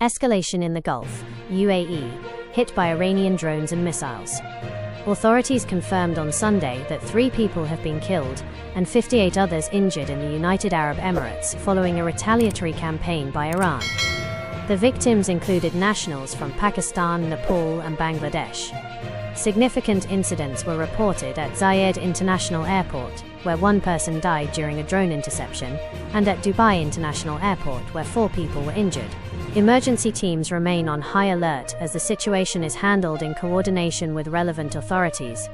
Escalation in the Gulf, UAE, hit by Iranian drones and missiles. Authorities confirmed on Sunday that 3 people have been killed and 58 others injured in the United Arab Emirates following a retaliatory campaign by Iran. The victims included nationals from Pakistan, Nepal, and Bangladesh. Significant incidents were reported at Zayed International Airport, where 1 person died during a drone interception, and at Dubai International Airport, where 4 people were injured. Emergency teams remain on high alert as the situation is handled in coordination with relevant authorities.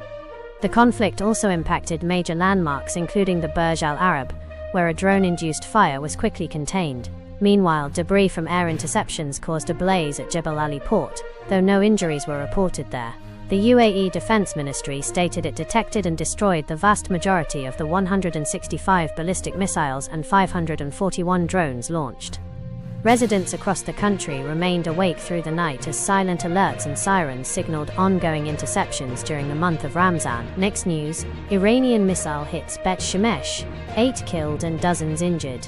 The conflict also impacted major landmarks including the Burj Al Arab, where a drone-induced fire was quickly contained. Meanwhile, debris from air interceptions caused a blaze at Jebel Ali port, though no injuries were reported there. The UAE Defense Ministry stated it detected and destroyed the vast majority of the 165 ballistic missiles and 541 drones launched. Residents across the country remained awake through the night as silent alerts and sirens signaled ongoing interceptions during the month of Ramzan. Next news, Iranian missile hits Bet Shemesh, 8 killed and dozens injured.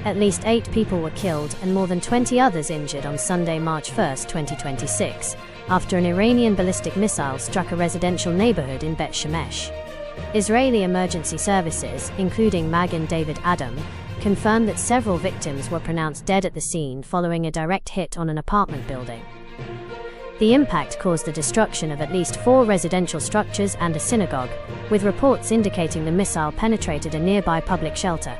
At least 8 people were killed and more than 20 others injured on Sunday, March 1, 2026, after an Iranian ballistic missile struck a residential neighborhood in Bet Shemesh. Israeli emergency services, including Magen David Adom, confirmed that several victims were pronounced dead at the scene following a direct hit on an apartment building. The impact caused the destruction of at least 4 residential structures and a synagogue, with reports indicating the missile penetrated a nearby public shelter.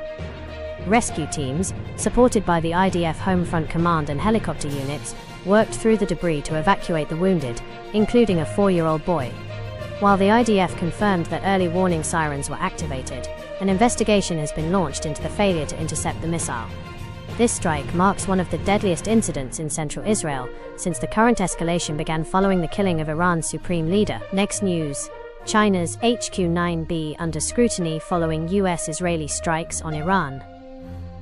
Rescue teams, supported by the IDF Home Front Command and helicopter units, worked through the debris to evacuate the wounded, including a 4-year-old boy. While the IDF confirmed that early warning sirens were activated, an investigation has been launched into the failure to intercept the missile. This strike marks one of the deadliest incidents in central Israel since the current escalation began following the killing of Iran's supreme leader. Next news, China's HQ-9B under scrutiny following US-Israeli strikes on Iran.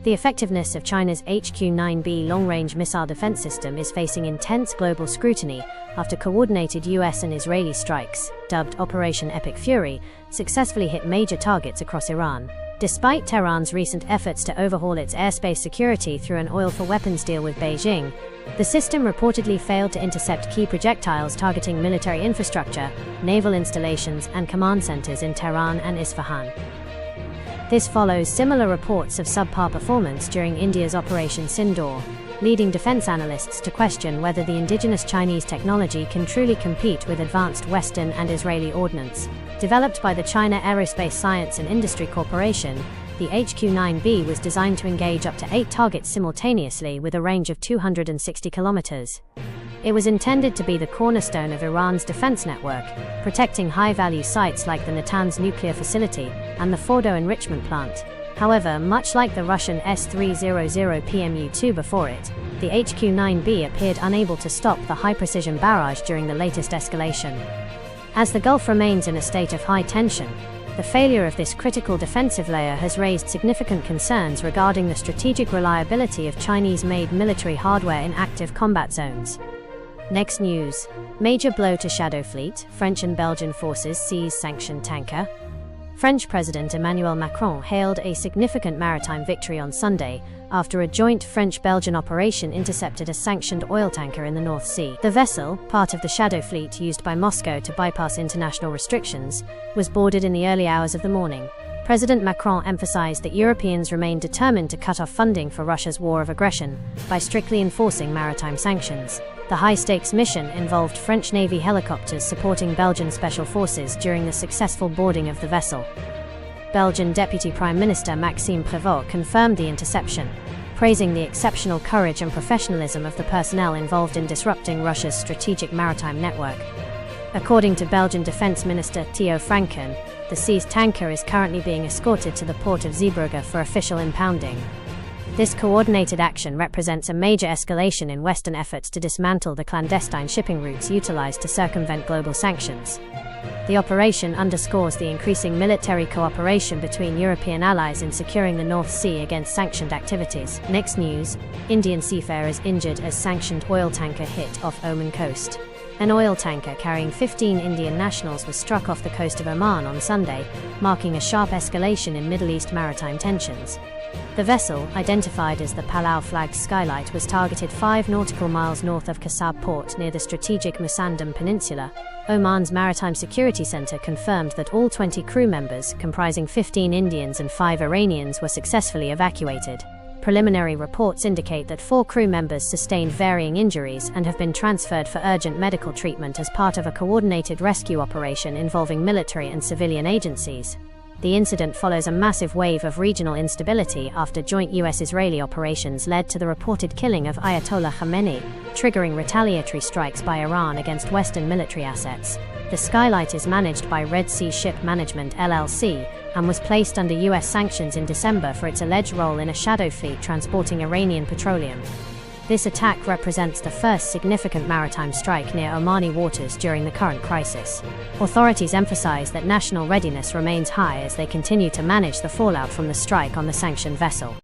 The effectiveness of China's HQ-9B long-range missile defense system is facing intense global scrutiny after coordinated US and Israeli strikes, dubbed Operation Epic Fury, successfully hit major targets across Iran. Despite Tehran's recent efforts to overhaul its airspace security through an oil-for-weapons deal with Beijing, the system reportedly failed to intercept key projectiles targeting military infrastructure, naval installations, and command centers in Tehran and Isfahan. This follows similar reports of subpar performance during India's Operation Sindoor, leading defense analysts to question whether the indigenous Chinese technology can truly compete with advanced Western and Israeli ordnance. Developed by the China Aerospace Science and Industry Corporation, the HQ-9B was designed to engage up to 8 targets simultaneously with a range of 260 kilometers. It was intended to be the cornerstone of Iran's defense network, protecting high-value sites like the Natanz nuclear facility and the Fordo enrichment plant. However, much like the Russian S-300 PMU-2 before it, the HQ-9B appeared unable to stop the high-precision barrage during the latest escalation. As the Gulf remains in a state of high tension, the failure of this critical defensive layer has raised significant concerns regarding the strategic reliability of Chinese-made military hardware in active combat zones. Next news, major blow to Shadow Fleet, French and Belgian forces seize sanctioned tanker. French President Emmanuel Macron hailed a significant maritime victory on Sunday after a joint French-Belgian operation intercepted a sanctioned oil tanker in the North Sea. The vessel, part of the Shadow Fleet used by Moscow to bypass international restrictions, was boarded in the early hours of the morning. President Macron emphasized that Europeans remain determined to cut off funding for Russia's war of aggression by strictly enforcing maritime sanctions. The high-stakes mission involved French Navy helicopters supporting Belgian special forces during the successful boarding of the vessel. Belgian Deputy Prime Minister Maxime Prévost confirmed the interception, praising the exceptional courage and professionalism of the personnel involved in disrupting Russia's strategic maritime network. According to Belgian Defense Minister Theo Franken, the seized tanker is currently being escorted to the port of Zeebrugge for official impounding. This coordinated action represents a major escalation in Western efforts to dismantle the clandestine shipping routes utilized to circumvent global sanctions. The operation underscores the increasing military cooperation between European allies in securing the North Sea against sanctioned activities. Next news, Indian seafarers injured as sanctioned oil tanker hit off Oman coast. An oil tanker carrying 15 Indian nationals was struck off the coast of Oman on Sunday, marking a sharp escalation in Middle East maritime tensions. The vessel, identified as the Palau flagged Skylight, was targeted 5 nautical miles north of Kasab port near the strategic Musandam Peninsula. Oman's Maritime Security Center confirmed that all 20 crew members, comprising 15 Indians and 5 Iranians, were successfully evacuated. Preliminary reports indicate that 4 crew members sustained varying injuries and have been transferred for urgent medical treatment as part of a coordinated rescue operation involving military and civilian agencies. The incident follows a massive wave of regional instability after joint US-Israeli operations led to the reported killing of Ayatollah Khamenei, triggering retaliatory strikes by Iran against Western military assets. The Skylight is managed by Red Sea Ship Management LLC and was placed under US sanctions in December for its alleged role in a shadow fleet transporting Iranian petroleum. This attack represents the first significant maritime strike near Omani waters during the current crisis. Authorities emphasize that national readiness remains high as they continue to manage the fallout from the strike on the sanctioned vessel.